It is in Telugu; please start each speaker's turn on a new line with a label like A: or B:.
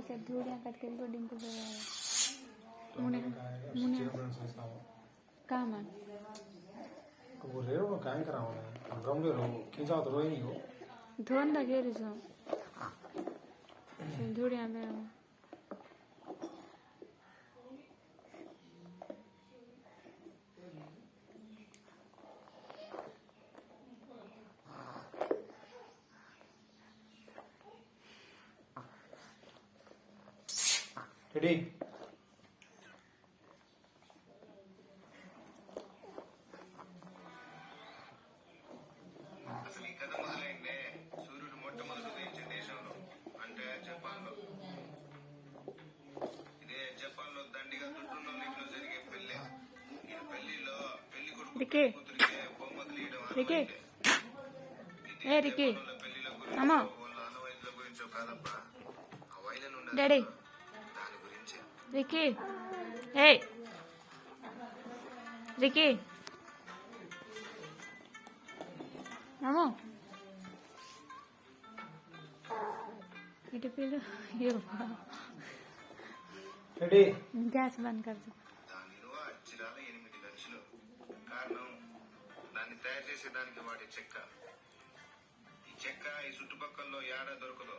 A: से धूड़ियाँ कट के तो डिंपल हो गया काम है
B: वो रे वो काम करा होना गम ले रो कि जाओ तो रोई नहीं हो
A: धोन लगे रिजो धूड़ियाँ में
B: రెడీ
C: అసలు ఈ కథ మొదలైందే సూర్యుడు మొట్టమొదటి ఉదయించే దేశంలో అంటే జపాన్ లో. ఇదే జపాన్ లో దండిగా దుడ్డున్న ఇంట్లో జరిగే పెళ్లి. ఈ పెళ్లిలో పెళ్లి కొడుకు కూతురికి బహుమతులు ఇవ్వడం ఆనవాయితీ. పెళ్లిల గురించి వాళ్ళ ఆనవాయితీల గురించో కాదబ్బా, ఆ వైలెన్ ఉండదు దాని గురించి.
A: रिकी हे रिकी मामू इट पीलो ये
B: రెడీ
A: गैस बंद कर दो.
C: దాని విలువ అచ్చిరాల 8 లక్షలు. కారణం దాన్ని తయారు చేసేదానికి వాడే చెక్క. ఈ చెక్క ఈ చుట్టుపక్కల్లో ఏడా దొరకదు.